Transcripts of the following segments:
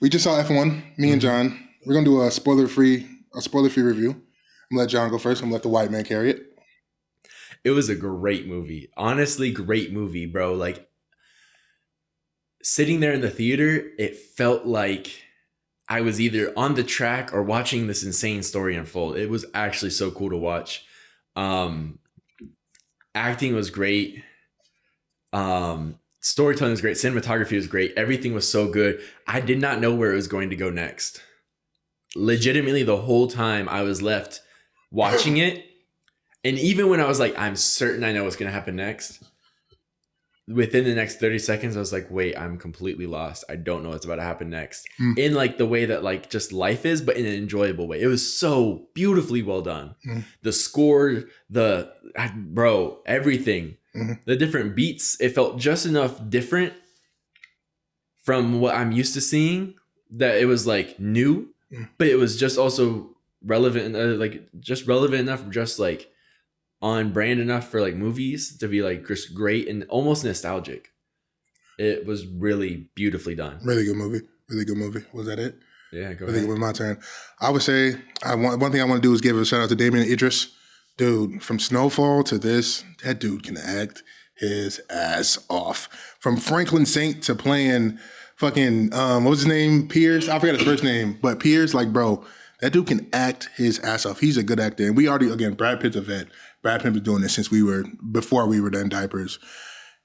We just saw F1, me and Mhm. John. We're gonna do a spoiler free review. I'm gonna let John go first. I'm gonna let the white man carry it. It was a great movie. Honestly, great movie, bro. Like sitting there in the theater, it felt like I was either on the track or watching this insane story unfold. It was actually so cool to watch. Um, Acting was great. Storytelling was great. Cinematography was great. Everything was so good. I did not know where it was going to go next. Legitimately, the whole time I was left watching it, and even when I was like, I'm certain I know what's going to happen next, within the next 30 seconds, I was like, wait, I'm completely lost. I don't know what's about to happen next. Mm, In like the way that like just life is, but in an enjoyable way. It was so beautifully well done. mm, The score, bro, everything, mm, the different beats, it felt just enough different from what I'm used to seeing that it was like new, mm. but it was just also relevant, like just relevant enough, just like on brand enough for like movies to be like just great and almost nostalgic. It was really beautifully done. Really good movie. Really good movie. Was that it? Yeah, go I think it ahead. was my turn. I would say one thing I want to do is give a shout out to Damien Idris. Dude, from Snowfall to this, that dude can act his ass off. From Franklin Saint to playing fucking what was his name? Pierce. I forgot his first name, but Pierce, like bro, that dude can act his ass off. He's a good actor. And we already again, Brad Pitt's a vet. Brad Pitt was doing this since before we were in diapers.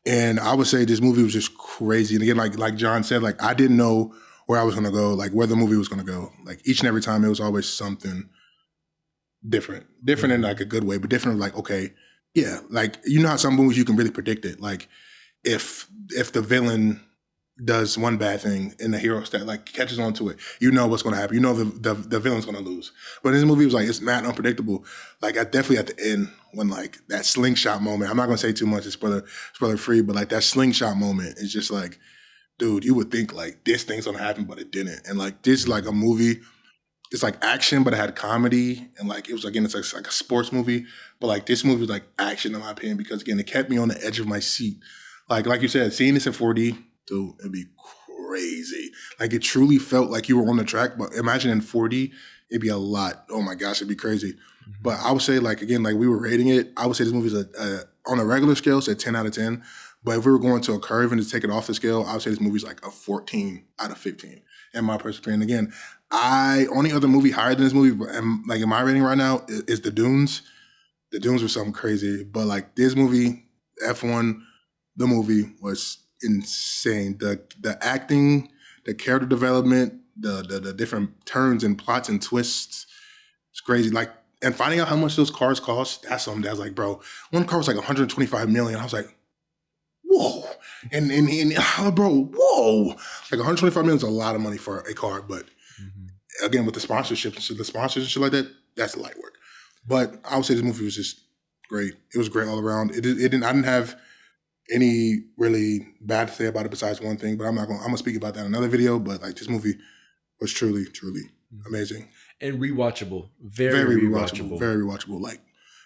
And I would say this movie was just crazy. And again, like John said, like I didn't know where I was gonna go, like where the movie was gonna go. Like each and every time, it was always something different in Mm-hmm. like a good way, but different like okay, yeah, like you know how some movies you can really predict it. Like if the villain does one bad thing and the hero like catches on to it, you know what's going to happen. You know the villain's going to lose. But this movie was like it's mad unpredictable. Like I definitely at the end when like that slingshot moment. I'm not going to say too much. It's spoiler free, but like that slingshot moment is just like, dude, you would think like this thing's going to happen, but it didn't. And like this is like a Mm-hmm. movie. It's like action, but it had comedy, and like it was again, it's like a sports movie, but like this movie was like action in my opinion because again, it kept me on the edge of my seat. Like you said, seeing this in 4D, dude, it'd be crazy. Like it truly felt like you were on the track, but imagine in 4D, it'd be a lot. Oh my gosh, it'd be crazy. But I would say like again, like we were rating it, I would say this movie's on a regular scale, it's a 10 out of 10. But if we were going to a curve and to take it off the scale, I would say this movie's like a 14 out of 15 in my personal opinion. Again, I only other movie higher than this movie, and like in my rating right now is The Dunes. The Dunes was something crazy, but like this movie, F1, the movie was insane. The acting, the character development, the different turns and plots and twists, it's crazy. Like and finding out how much those cars cost, that's something that's like, bro, one car was like 125 million. I was like, whoa. And bro, whoa. Like 125 million is a lot of money for a car, but Mm-hmm. again with the sponsorship and shit, the sponsors and shit like that, that's light work. But I would say this movie was just great. It was great all around. It didn't. I didn't have any really bad to say about it besides one thing. But I'm gonna speak about that in another video. But like this movie was truly amazing. And rewatchable, very Very rewatchable. rewatchable. Very rewatchable. Like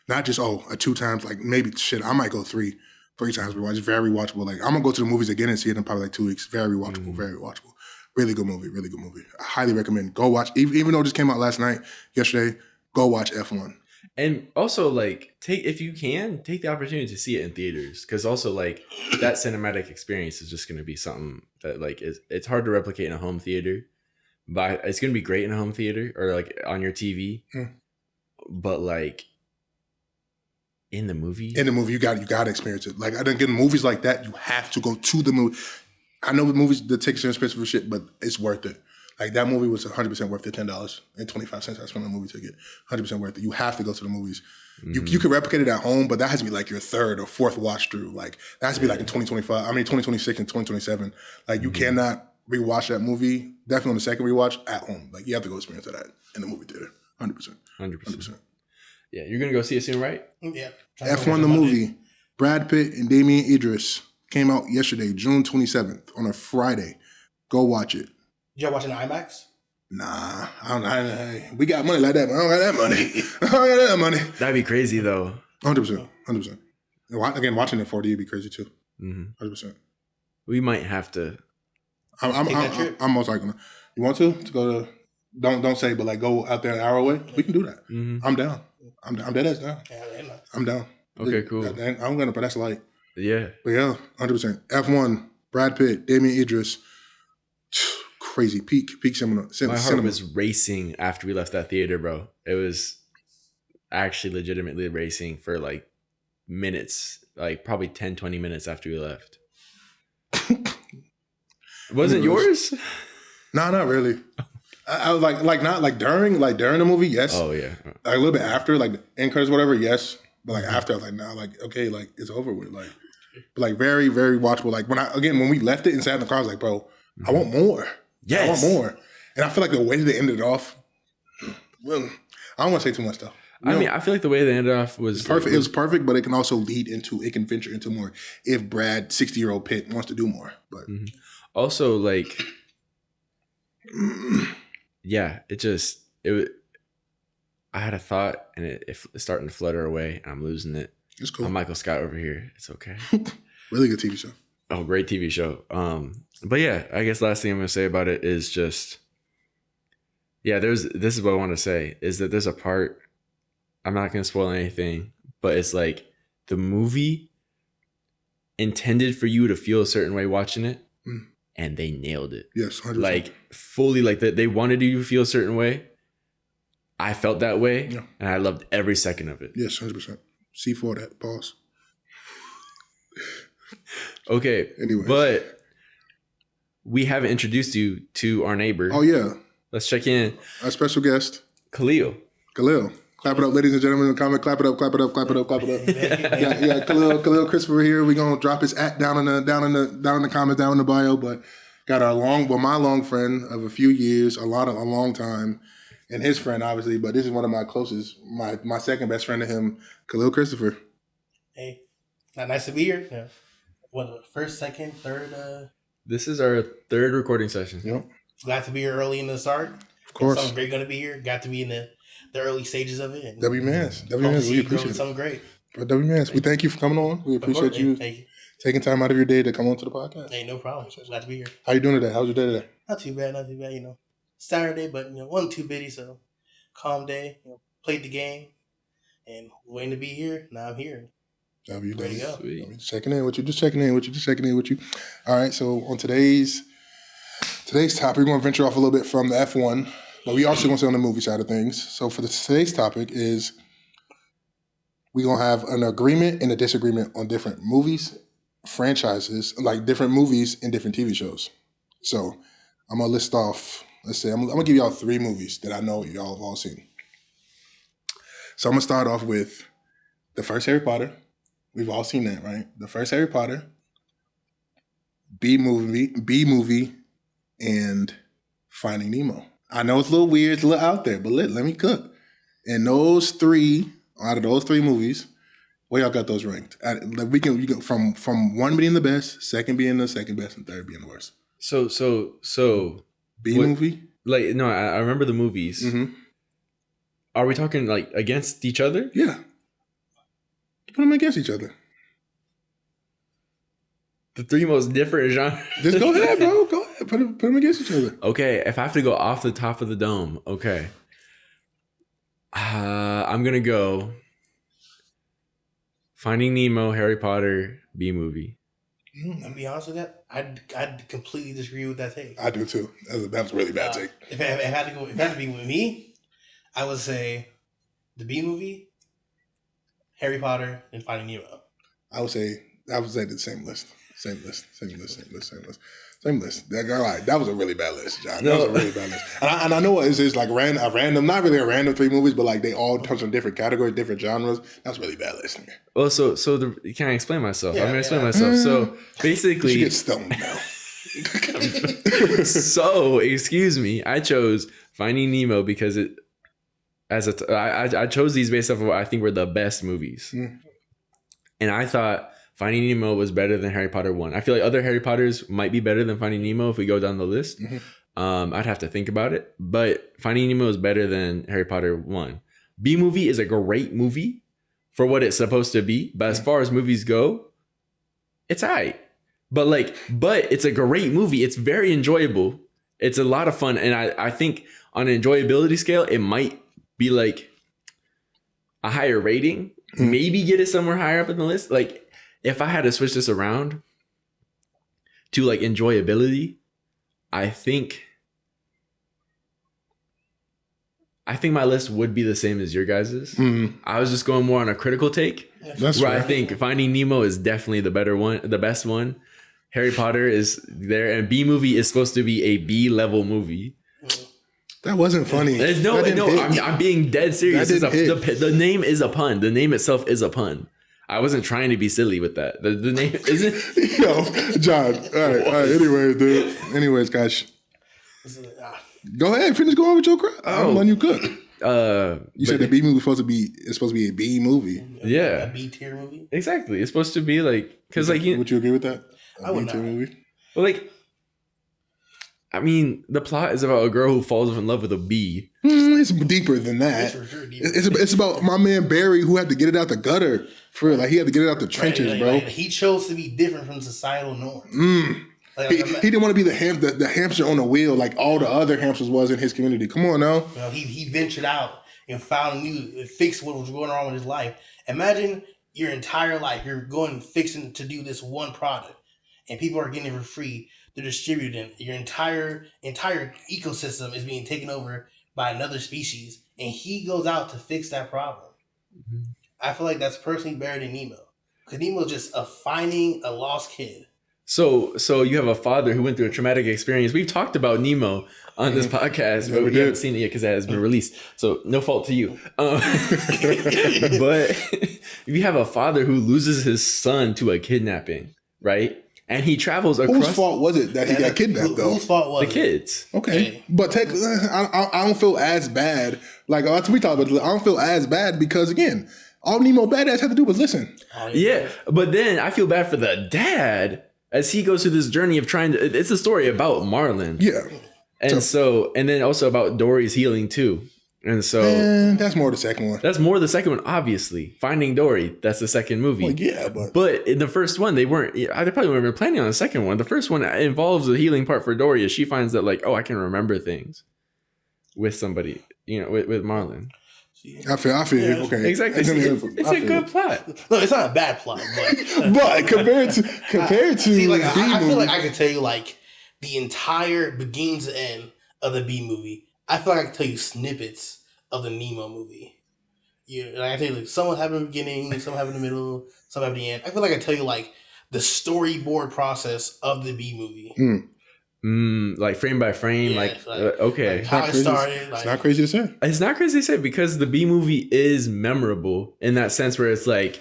not just a two times. Like maybe shit. I might go three times rewatch. It's very watchable. Like I'm gonna go to the movies again and see it in probably like 2 weeks. Very watchable. Mm-hmm. Very watchable. Really good movie. Really good movie. I highly recommend. Go watch. Even though it just came out yesterday. Go watch F1. And also, like, take if you can take the opportunity to see it in theaters, because also like that cinematic experience is just going to be something that like it's hard to replicate in a home theater, but it's going to be great in a home theater or like on your TV. Mm. But like in the In movie, the movie, you got to experience it. Like I don't get movies like that. You have to go to the movie. I know the movies the tickets are expensive for shit, but it's worth it. Like that movie was 100% worth the $10.25 I spent on a movie ticket. 100% worth it. You have to go to the movies. You mm-hmm. can replicate it at home, but that has to be like your third or fourth watch through. Like that has to be like in Yeah, 2025. I mean 2026 and 2027. Like you mm-hmm. cannot rewatch that movie. Definitely on the second rewatch at home. Like you have to go experience that in the movie theater. 100%. 100%. 100%. Yeah, you're gonna go see it soon, right? Yeah. Trying to go watch F1 it the Monday. movie. Brad Pitt and Damien Idris came out yesterday, June 27th on a Friday. Go watch it. Y'all watching IMAX? Nah, we got money like that, but I don't got that money. I don't got that money. That'd be crazy though. 100%. 100%. Again, watching it 4D would be crazy too. Mm-hmm. 100%. We might have to. I'm Take that trip? I'm most likely gonna. You want to go to? Don't say, but like go out there an hour away. We can do that. Mhm. I'm down. I'm dead ass down. Yeah, they know. I'm down. Okay, cool. I'm gonna, but that's light. Yeah. But yeah, 100%. F1, Brad Pitt, Damian Idris. Crazy peak cinema. My heart was racing after we left that theater, bro. It was actually legitimately racing for like minutes, like probably 10, 20 minutes after we left. Was it yours? No, not really. I was like not like during the movie, yes. Oh yeah. Like a little bit after, like the end credits, whatever, yes. But like after, I was like, nah, like okay, like it's over with. Like, but like very, very watchable. Like when we left it and sat in the car, I was like, bro, I want more. Yes. I want more. And I feel like the way they ended it off, well, I don't want to say too much though. I mean, I feel like the way they ended off was perfect. It was perfect, but it can also it can venture into more if Brad, 60-year-old Pitt, wants to do more. But also like, yeah, I had a thought and it's starting to flutter away and I'm losing it. It's cool. I'm Michael Scott over here. It's okay. Really good TV show. Oh, great TV show. But yeah, I guess last thing I'm gonna say about it is just, yeah, this is what I want to say is that there's a part, I'm not gonna spoil anything, but it's like the movie intended for you to feel a certain way watching it, and they nailed it. Yes, 100%. Like fully, like that they wanted you to feel a certain way. I felt that way, and I loved every second of it. Yes, 100%. C4 that. Pause. Okay, anyways. But we haven't introduced you to our neighbor. Oh yeah. Let's check in. Our special guest, Khalil. Clap it up, ladies and gentlemen in the comment. Clap it up, clap it up, clap it up, clap it up. yeah, Khalil Christopher here. We're gonna drop his @ down in the comments, down in the bio. But got my long friend of a few years, a long time, and his friend obviously. But this is one of my closest, my second best friend to him, Khalil Christopher. Hey, not nice to be here. Yeah. What, first, second, third? This is our third recording session. Yep. Glad to be here early in the start. Of course. Something great going to be here. Got to be in the early stages of it. W-Mans, we appreciate it. Something great. But W-Mans, we thank you for coming on. We appreciate you taking time out of your day to come on to the podcast. Hey, no problem. Glad to be here. How you doing today? How's your day today? Not too bad. Saturday, but wasn't too busy, so calm day. Played the game and waiting to be here. Now I'm here. Ready to go. Sweet. Checking in with you. All right, so on today's topic, we're going to venture off a little bit from the F1, but we also going to stay on the movie side of things. So for today's topic is we're going to have an agreement and a disagreement on different movies, franchises, like different movies and different TV shows. So I'm going to list off, let's say, I'm going to give y'all 3 movies that I know y'all have all seen. So I'm going to start off with the first Harry Potter. We've all seen that, right? The first Harry Potter, B movie, and Finding Nemo. I know it's a little weird, it's a little out there, but let me cook. And out of those three movies, where y'all got those ranked? We can from one being the best, second being the second best, and third being the worst. So B movie? Like no, I remember the movies. Mm-hmm. Are we talking like against each other? Yeah. Put them against each other. The 3 most different genres. Just go ahead, bro. Go ahead. Put them against each other. Okay, if I have to go off the top of the dome, okay. I'm gonna go Finding Nemo, Harry Potter, B movie. I'll be honest with that. I'd completely disagree with that take. I do too. That's a really bad take. If it had to be with me, I would say the B movie, Harry Potter, and Finding Nemo. I would say the same list. Same list. That was a really bad list, John. That was a really bad list. And I know it's like a random, not really a random 3 movies, but like they all touch on different categories, different genres. That's a really bad list. Well, can I explain myself? I'm gonna explain myself. So basically, you get stoned now. So excuse me, I chose Finding Nemo because I chose these based off of what I think were the best movies, and I thought Finding Nemo was better than Harry Potter 1. I feel like other Harry Potters might be better than Finding Nemo if we go down the list. Mm-hmm. I'd have to think about it, but Finding Nemo is better than Harry Potter 1. B movie is a great movie for what it's supposed to be, but as far as movies go, it's alright. But it's a great movie. It's very enjoyable. It's a lot of fun, and I think on an enjoyability scale, it might be like a higher rating. Maybe get it somewhere higher up in the list. Like if I had to switch this around to like enjoyability, I think my list would be the same as your guys's. I was just going more on a critical take. That's where fair. I think Finding Nemo is definitely the better one, the best one. Harry Potter is there, and B movie is supposed to be a B level movie. That wasn't funny. There's That didn't hit. I'm being dead serious. That didn't hit. The name is a pun. The name itself is a pun. I wasn't trying to be silly with that. The name isn't. Yo, John. All right. Anyway, dude. Anyways, guys, go ahead. Finish going with your crap. I'm letting you cook. You said the B movie is supposed to be a B movie. Yeah, A B tier movie. exactly. It's supposed to be like because like Would you agree with that? I would B-tier not. movie. well, like. I mean, the plot is about a girl who falls in love with a bee. It's deeper than that. It's for sure deep. It's about my man Barry who had to get it out the gutter for real. Like he had to get it out the trenches, Like, bro. like, he chose to be different from societal norms. Like, He didn't want to be the hamster on the wheel like all the other hamsters was in his community. Come on now. you know, he ventured out and found new, fixed what was going on with his life. Imagine your entire life, you're going fixing to do this one product, and people are getting it for free. They're distributing. Your entire ecosystem is being taken over by another species, and he goes out to fix that problem. I feel like that's personally better than Nemo, because Nemo's just finding a lost kid. So you have a father who went through a traumatic experience. We've talked about Nemo on this podcast, but we haven't seen it yet because it has been released. So no fault to you. But you have a father who loses his son to a kidnapping, right? And he travels across Whose fault was it that he got kidnapped though? Whose fault was the kids. Okay, but I don't feel as bad. Like we talked about, I don't feel as bad because again, all Nemo badass had to do was listen. Yeah, but then I feel bad for the dad as he goes through this journey of trying to. It's a story about Marlin. Yeah, And then also about Dory's healing too. And so and that's more the second one. that's more the second one, obviously. Finding Dory, that's the second movie. Well, yeah, But in the first one, they probably weren't even planning on the second one. The first one involves the healing part for Dory as she finds that like, oh, I can remember things with somebody, with Marlin. I feel Yeah. okay. Exactly. It's a good plot. No, it's not a bad plot, but But compared to see, like B I feel movie, like I could tell you like the entire beginning to end of the B movie. I feel like I can tell you snippets of the Nemo movie. Like I tell you, like some happened in the beginning, some happened in the middle, some happened at the end. I feel like I tell you like the storyboard process of the B movie. Like frame by frame, Yeah, like like- okay. like how it started. it's Like, not crazy to say. It's not crazy to say because the B movie is memorable in that sense where it's like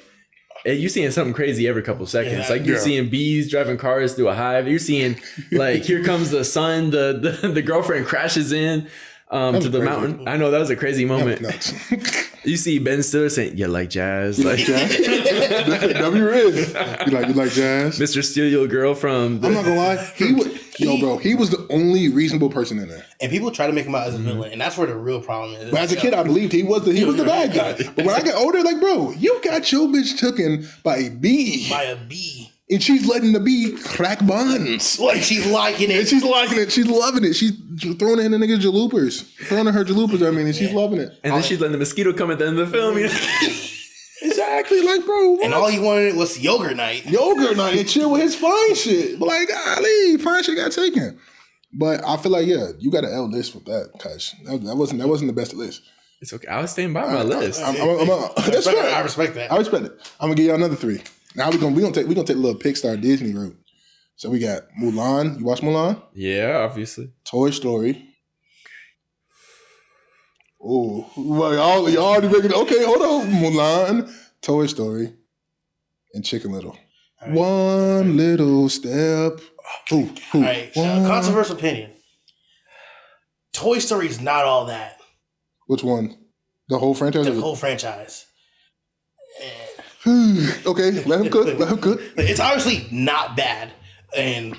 you're seeing something crazy every couple seconds. Yeah. Like you're Yeah. seeing bees driving cars through a hive. You're seeing like here comes the sun. The girlfriend crashes in to was the crazy. mountain. I know that was a crazy moment. Nuts. You see Ben Stiller saying, "You like jazz?" Like Jazz? W is. You like jazz? Mr. Steal Your Girl from. I'm not gonna lie. He was the only reasonable person in there. and people try to make him out as a villain, and that's where the real problem is. But as a kid, I believed he was the bad guy. But when I got older, like, bro, you got your bitch taken by a bee, by a bee, and she's letting the bee crack buns. like she's liking And it. she's liking it. She's loving it. She's throwing it in the nigga's jaloopers. Throwing in her jaloopers, and she's loving it. And then she's letting the mosquito come at the end of the film. Exactly. Like, bro, what? And all he wanted was yogurt night. Yogurt night and chill with his fine shit. But like, golly, fine shit got taken. But I feel like, yeah, you got an L list with that, Cause that wasn't the best list. It's okay. I was staying by my list. That's fair. I respect that. I respect it. I'm gonna give you another 3. Now we're gonna take a little Pixar Disney route. So we got Mulan. You watch Mulan? Yeah, obviously. Toy Story. Oh, well, y'all already making okay. Hold on, Mulan, Toy Story, and Chicken Little. All right. One little step. Ooh, All right, controversial opinion. Toy Story is not all that. Which one? The whole franchise? The whole franchise. Okay, let him cook. Let him cook. It's obviously not bad, and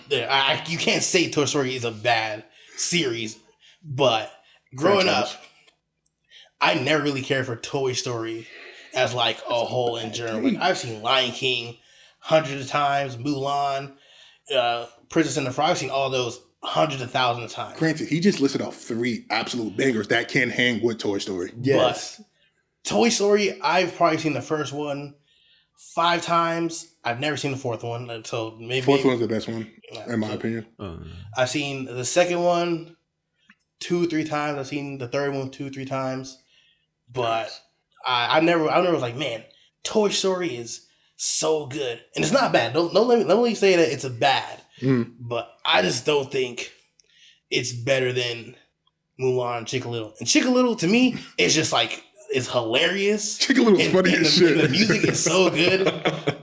you can't say Toy Story is a bad series. But growing up, I never really cared for Toy Story as like a whole in general. Like I've seen Lion King hundreds of times, Mulan, Princess and the Frog. I've seen all those hundreds of thousands of times. Granted, he just listed off 3 absolute bangers that can hang with Toy Story. Yes. Toy Story, I've probably seen the first one 5 times. I've never seen the fourth one, so maybe Fourth one's the best one, in my opinion. I've seen the second one 2-3 times. I've seen the third one 2-3 times, but I never was like, man, Toy Story is so good, and it's not bad. Don't let me say that it's a bad, but I just don't think it's better than Mulan and Chicken Little. And Chicken Little to me is just like it's hilarious. Chicken Little's funny as shit. The music is so good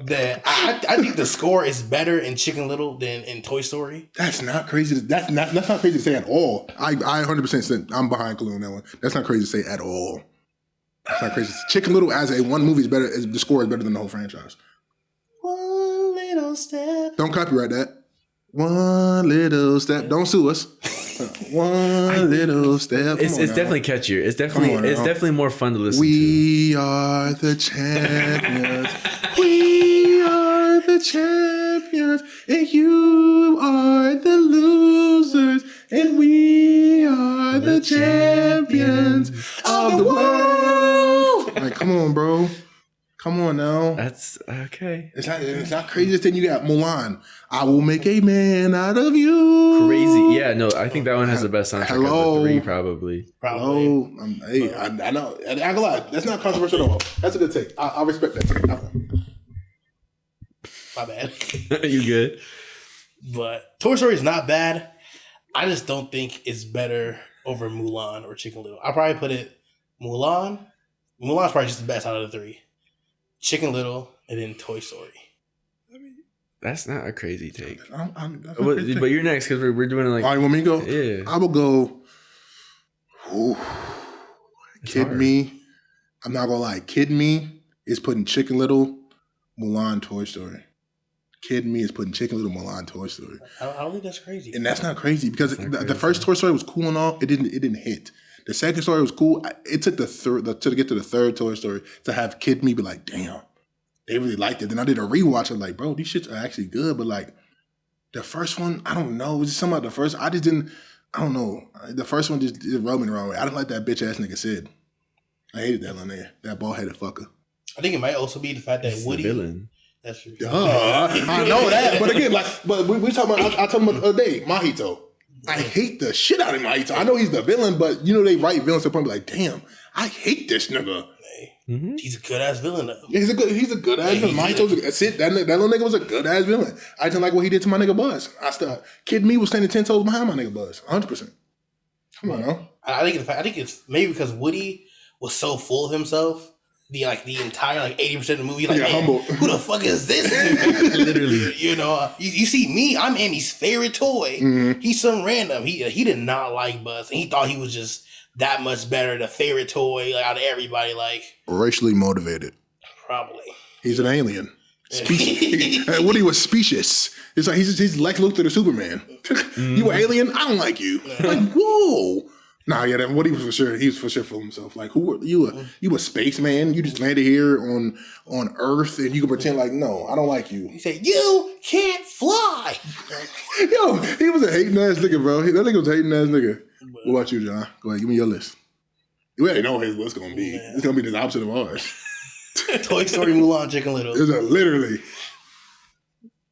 that I think the score is better in Chicken Little than in Toy Story. That's not crazy. That's not crazy to say at all. I 100% said I'm behind Kalu on that one. That's not crazy to say at all. That's not crazy. Chicken Little as a one movie is better. The score is better than the whole franchise. One little step. Don't copyright that. One little step. Don't sue us. One little step. It's definitely catchier. It's definitely more fun to listen to. We are the champions. We are the champions. And you are the losers. And we are the champions of the world. Like, come on, bro. Come on now. That's okay. It's not crazy thing. You got Mulan. I will make a man out of you. Crazy. Yeah, no, I think that one has the best soundtrack of the 3, probably. Oh, hey, I know. I ain't gonna lie. That's not controversial at all. That's a good take. I respect that take. My bad. You good? But Toy Story is not bad. I just don't think it's better over Mulan or Chicken Little. I'll probably put it Mulan. Mulan's probably just the best out of the 3. Chicken Little, and then Toy Story. That's not a crazy take. But you're next because we're doing it like. All right, want me to go? Yeah. I will go. Kid hard. Me. I'm not gonna lie. Kid Me is putting Chicken Little, Mulan, Toy Story. Kid Me is putting Chicken Little, Mulan, Toy Story. I don't think that's crazy. And that's not crazy because the first Toy Story was cool and all. It didn't hit. The second story was cool. It took to get to the third Toy Story to have Kid Me be like, damn, they really liked it. Then I did a rewatch and like, bro, these shits are actually good. But like the first one, I don't know. It was just something about the first. I don't know. The first one just rubbed me the wrong way. I didn't like that bitch ass nigga Sid. I hated that little nigga. That bald headed fucker. I think it might also be the fact that He's Woody. the villain. That's true. I know that. But again, but we talking about, I told him the other day, Mahito. I hate the shit out of Mahito. I know he's the villain, but you know they write villains to the point like, damn, I hate this nigga. Mm-hmm. He's a good ass villain though. Yeah, he's a good ass villain. Mahito's that little nigga was a good ass villain. I didn't like what he did to my nigga Buzz. Kid Me was standing 10 toes behind my nigga Buzz. 100%. Come on, now. I think it's maybe because Woody was so full of himself. The entire 80% of the movie, like, Yeah, man, humble. who the fuck is this dude? Literally. You know, you see me, I'm Andy's favorite toy. Mhm. He's some random. He did not like Buzz, and he thought he was just that much better, the favorite toy out of everybody. Like, Racially motivated. probably. He's an alien. Woody was specious. It's like he's Lex Luthor to Superman. You an alien? I don't like you. Like, whoa. Nah, yeah, that Woody was for sure. He was for sure for himself. Like, who are you? You a spaceman? You just landed here on Earth, and you can pretend like, no, I don't like you. He said, "You can't fly." Yo, he was a hating ass nigga, bro. That nigga was a hating ass nigga. What about you, John? Go ahead, give me your list. We already know what's gonna be. It's gonna be the opposite of ours. Toy Story, Mulan, Chicken Little. It's literally.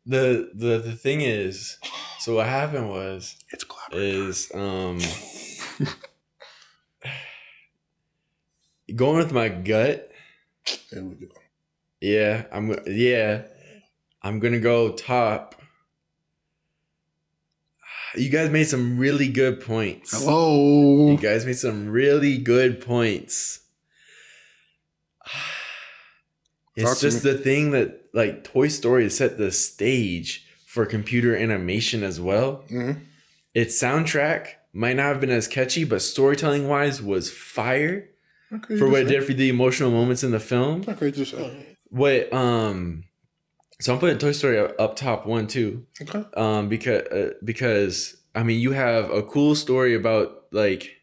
The thing is, so what happened was It's clever. is going with my gut. There we go. Yeah, I'm gonna go top. You guys made some really good points. Hello. You guys made some really good points. Talk It's to just the thing that like Toy Story set the stage for computer animation as well. Mm-hmm. Its soundtrack might not have been as catchy, but storytelling wise was fire for what it did for the emotional moments in the film. Not crazy to say. What so I'm putting Toy Story up top 1 too. Okay. Because I mean you have a cool story about like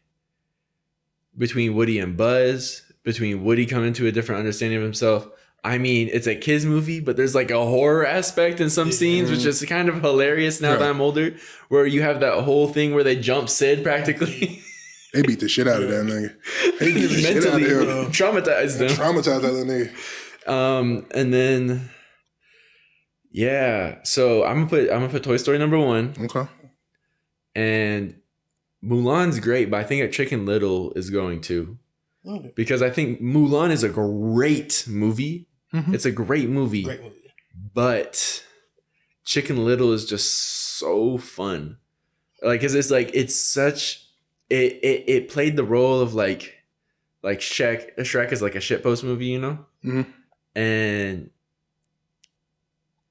between Woody and Buzz, between Woody coming to a different understanding of himself, I mean, it's a kids movie, but there's like a horror aspect in some scenes, which is kind of hilarious now that I'm older, where you have that whole thing where they jump Sid practically. They beat the shit out of that nigga. They beat the shit out Mentally of him. traumatized them. Traumatized that little nigga. And then so I'm gonna put Toy Story number 1. Okay. And Mulan's great, but I think that Chicken Little is going to. Okay. Because I think Mulan is a great movie. Mhm. It's a great movie. Great movie. But Chicken Little is just so fun. Like, cause it's like it's such it played the role of like Shrek is like a shitpost movie, you know? Mhm. And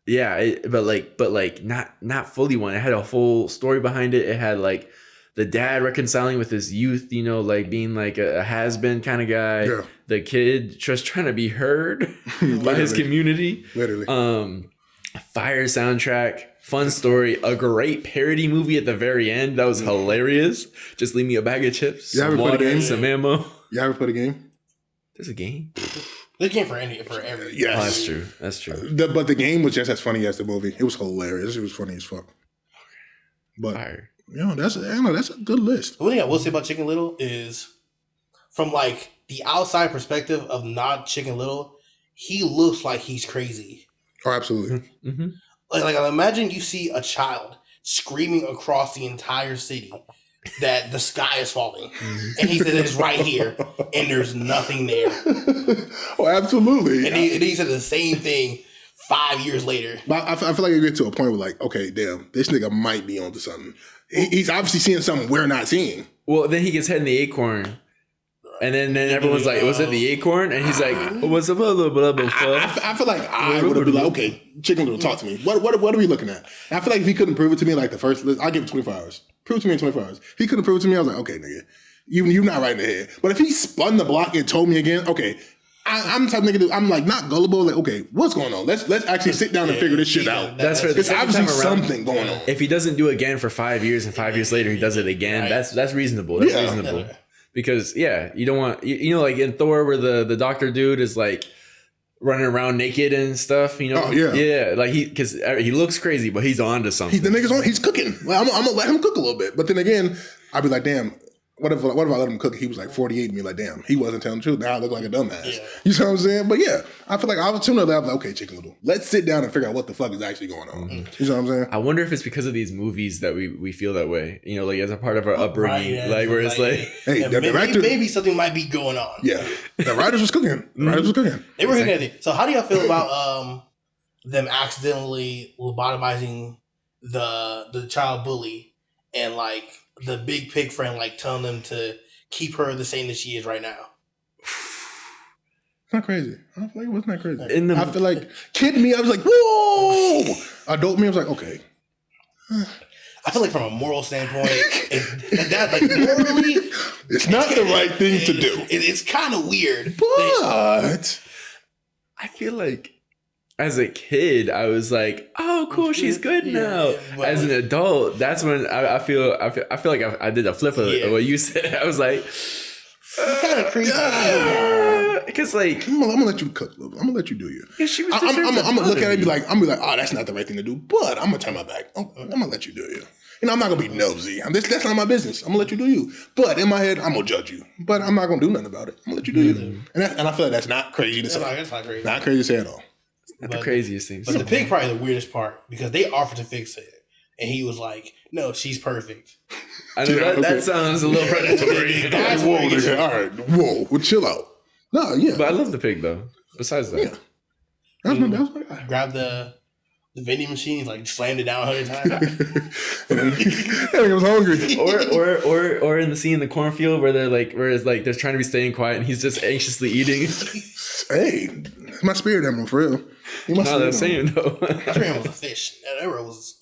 yeah, but like not fully one. It had a full story behind it. It had like the dad reconciling with his youth, you know, like being like a has-been kind of guy. Yeah. The kid just trying to be heard by his Literally. community. Literally. Fire soundtrack, fun story, a great parody movie at the very end. That was hilarious. Just leave me a bag of chips, You ever some put a water, game? some ammo. You ever play a game? There's a game. They came for every. Yes. Oh, that's true. That's true. But the game was just as funny as the movie. It was hilarious. It was funny as fuck. But Fire. that's a good list. The one thing I will say about Chicken Little is, from like the outside perspective of not Chicken Little, he looks like he's crazy. Oh, absolutely. Mm-hmm. Like imagine you see a child screaming across the entire city that the sky is falling, and he said it's right here, and there's nothing there. Oh, absolutely. And he said the same thing 5 years later. But I feel like you get to a point where like, okay, damn, this nigga might be onto something. He's obviously seeing something we're not seeing. Well, then he gets hit in the acorn. And then everyone's like, was it the acorn? And he's like, what's up, blah, blah, blah, blah. I feel like I would have been like, okay, Chicken Little, talk to me. What are we looking at? And I feel like if he couldn't prove it to me like the first, I'll give it 24 hours. Prove it to me in 24 hours. If he couldn't prove it to me, I was like, okay, nigga, you're not right in the head. But if he spun the block and told me again, okay, I'm the type of nigga, I'm like not gullible, like, okay, what's going on? Let's actually sit down and figure this shit out. That's for the There's second obviously time around. something going on. If he doesn't do it again for 5 years and 5 years later he does it again, Right. that's reasonable. That's Yeah. reasonable. Because you don't want you know, like in Thor where the doctor dude is like running around naked and stuff, you know? Oh, yeah. Yeah, like because he looks crazy, but he's on to something. The nigga's on, he's cooking. Well, I'm gonna let him cook a little bit. But then again, I'd be like, damn, what if I let him cook? He was like 48 and be like, damn, he wasn't telling the truth. Now I look like a dumbass. Yeah. You know what I'm saying? But yeah, I feel like I was sooner or later, I was like, okay, Chicken Little, let's sit down and figure out what the fuck is actually going on. You know what I'm saying? I wonder if it's because of these movies that we feel that way, you know, like as a part of our upbringing, yeah. like where it's like Hey, the director, maybe something might be going on. yeah, the writers was cooking. The writers was cooking. They were cooking everything. So how do y'all feel about them accidentally lobotomizing the child bully and like the big pig friend like telling them to keep her the same that she is right now? It's not crazy. I feel like it wasn't that crazy. in I feel like kid me, I was like, whoa. Adult me, I was like, okay. I feel like from a moral standpoint, that like morally, It's not the right thing to do. It's kind of weird. But I feel like as a kid, I was like, "Oh, cool, she's good Yeah, now." but As an adult, that's when I feel like I did a flip of what you said. I was like, It's kind of creepy. because like I'm gonna let you cook. I'm gonna let you do you. yeah, she was. I'm gonna look at it and be like, oh, that's not the right thing to do. But I'm gonna turn my back. I'm gonna let you do you. You know, I'm not gonna be nosy. That's not my business. I'm gonna let you do you. But in my head, I'm gonna judge you. But I'm not gonna do nothing about it. I'm gonna let you do you. And I feel like that's not crazy to say. It's not crazy. Not crazy to say at all. not the craziest thing. But the pig probably the weirdest part because they offered to fix it, and he was like, "No, she's perfect." I know Yeah, okay. that sounds a little predatory, That's Whoa, where it gets- nigga. All right. Whoa. Well, chill out. No, yeah. but I love the pig though. Besides that, Yeah. That was my guy. Grabbed the vending machine, like slammed it down 100 times. That nigga was hungry. or in the scene in the cornfield where it's like they're trying to be staying quiet and he's just anxiously eating. Hey, it's my spirit animal for real. He my Not the spirit same though. That ran was a fish. That was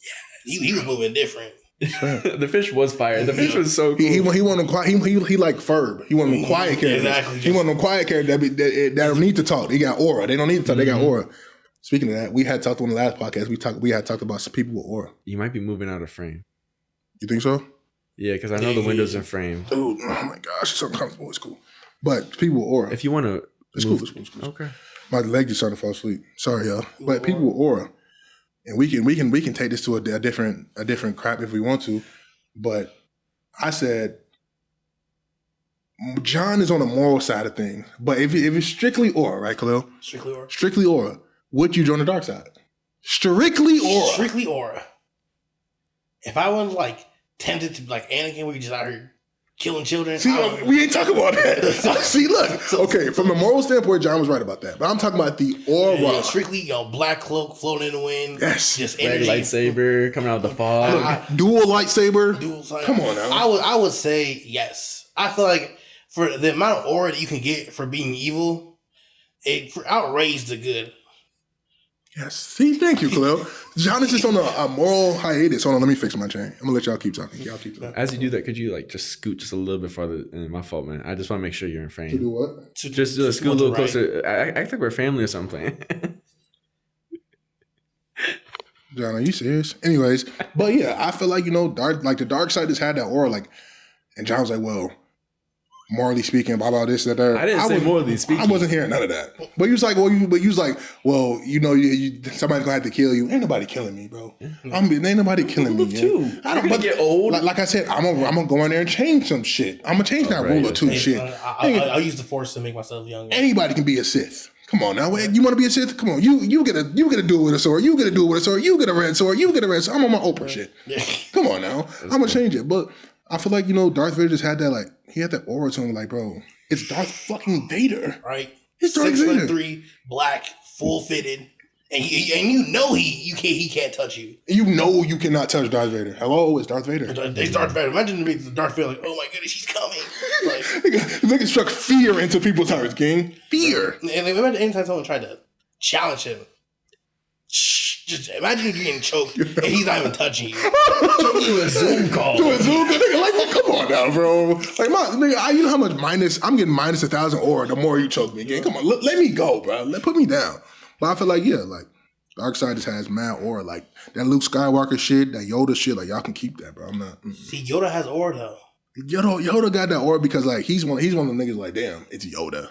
he was moving different. The fish was fire. The fish was so cool. He wanted quiet. He like Ferb. He wanted them quiet characters. Exactly. He wanted them quiet characters that don't need to talk. They got aura. They don't need to talk. They got aura. Speaking of that, we had talked on the last podcast. We had talked about some people with aura. You might be moving out of frame. You think so? Yeah, because I know the window's in frame. Dude, oh my gosh, it's uncomfortable. It's cool, but people with aura. If you want to, It's cool. It's cool. It's cool. Okay. My leg just started to fall asleep. Sorry, y'all. But people with aura, and we can take this to a different crap if we want to. But I said John is on the moral side of things. But if it's strictly aura, right, Khalil? Strictly aura. Strictly aura. Would you join the dark side? Strictly aura. Strictly aura. If I was like tempted to like Anakin, where you just out here killing children. See, we ain't talking about that. See, look. Okay, from the moral standpoint, John was right about that. But I'm talking about the aura. Yeah, strictly, black cloak floating in the wind. Yes. Just Red energy. lightsaber coming out of the fog. Dual lightsaber. Come on now. I would say yes. I feel like for the amount of aura that you can get for being evil, it outweighs the good. Yes. See, thank you, Khalil. John is just on a moral hiatus. Hold on, let me fix my chain. I'm gonna let y'all keep talking. Y'all keep talking. As you do that, could you like just scoot just a little bit farther? My fault, man. I just want to make sure you're in frame. To do what? Just scoot a little closer. I act like we're family or something. John, are you serious? Anyways, but yeah, I feel like the dark side just had that aura, like, and John was like, well, morally speaking, blah blah this, that, that. I didn't say morally speaking. I wasn't hearing none of that. But you was like, somebody's gonna have to kill you. Ain't nobody killing me, bro. Ain't nobody killing me. Too. I don't get old. Like I said, I'm gonna go in there and change some shit. I'm gonna change that rule or two shit. I'll use the Force to make myself younger. Anybody can be a Sith. Come on now, you want to be a Sith? Come on, you get a do it with a sword. You get a do it with a sword. You get a red sword. You get a red sword. I'm on my Oprah shit. Come on now, I'm gonna change it. But I feel like Darth Vader just had that he had that aura to him, like, bro, it's Darth fucking Vader, right? It's Darth Vader. 6'3", black, full fitted, and he can't touch you. You know you cannot touch Darth Vader. Hello, it's Darth Vader. It's Darth Vader. Imagine the Darth Vader like, oh my goodness, she's coming. Like, nigga struck fear into people's hearts, gang. Fear. And imagine anytime someone tried to challenge him. Just imagine you getting choked and he's not even touching you. Do a Zoom call. Nigga, like, come on now, bro. Like, you know how much I'm getting minus 1,000 aura the more you choke me again. Come on, let me go, bro. Put me down. But I feel like, dark side just has mad aura. Like, that Luke Skywalker shit, that Yoda shit, like, y'all can keep that, bro. I'm not. See, Yoda has aura, though. Yoda got that aura because, like, he's one of the niggas like, damn, it's Yoda.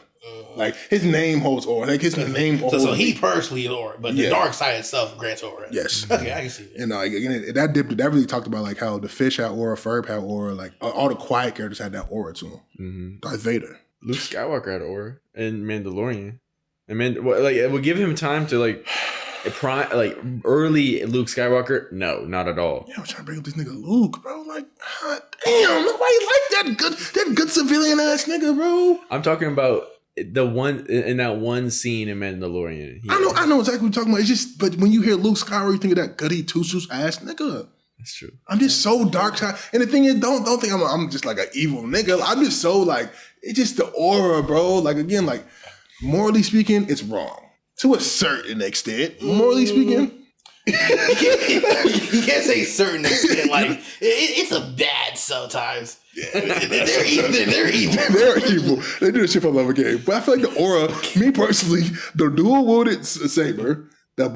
Like, his name holds aura. Like, his name holds So he personally is aura, but the dark side itself grants aura. Yes. Okay, I can see that. And again, that really talked about, like, how the fish had aura, Ferb had aura, like, all the quiet characters had that aura to them. Mm-hmm. Darth Vader. Luke Skywalker had aura and Mandalorian. And it would give him time to, like early Luke Skywalker. No, not at all. Yeah, I was trying to bring up this nigga Luke, bro. Like, God damn, nobody like that good civilian ass nigga, bro. I'm talking about the one in that one scene in Mandalorian. I know exactly what you're talking about. It's just, but when you hear Luke Skywalker, you think of that goody two shoes ass nigga. That's true. I'm just so dark side, and the thing is, don't think I'm just like an evil nigga. I'm just so like, it's just the aura, bro. Like, again, like, morally speaking, it's wrong to a certain extent. Morally speaking. You can't say certain extent. Like, it's a bad sometimes. Yeah, they're evil. They're evil. They do this shit for love of game. But I feel like the aura, me personally, the dual wielded saber, the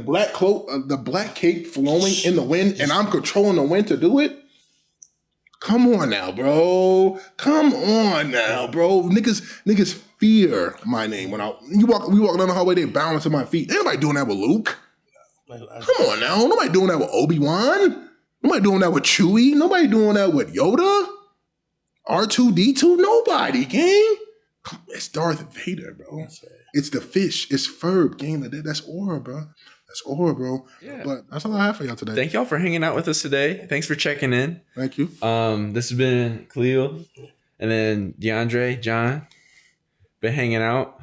black cloak, the black cape flowing in the wind, and I'm controlling the wind to do it. Come on now, bro. Niggas fear my name when we walk down the hallway. They bound to my feet. Ain't nobody doing that with Luke. Come on now. Nobody doing that with Obi-Wan. Nobody doing that with Chewie. Nobody doing that with Yoda. R2-D2. Nobody, gang. It's Darth Vader, bro. It's the fish. It's Ferb, gang. That's aura, bro. That's aura, bro. Yeah. But that's all I have for y'all today. Thank y'all for hanging out with us today. Thanks for checking in. Thank you. This has been Khalil, and then DeAndre, John. Been hanging out.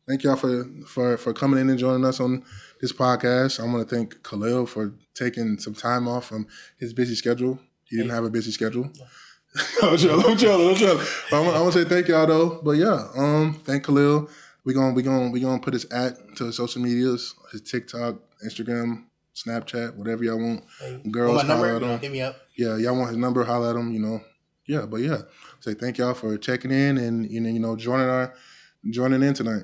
Thank y'all for coming in and joining us on this podcast. I want to thank Khalil for taking some time off from his busy schedule. He didn't have a busy schedule. I'm chilling. I want to say thank y'all though. But yeah, thank Khalil. We gonna put his to his social medias, his TikTok, Instagram, Snapchat, whatever y'all want. Girls, my number, hit me up. Yeah, y'all want his number, holler at him. Yeah, but yeah. Say thank y'all for checking in and joining in tonight.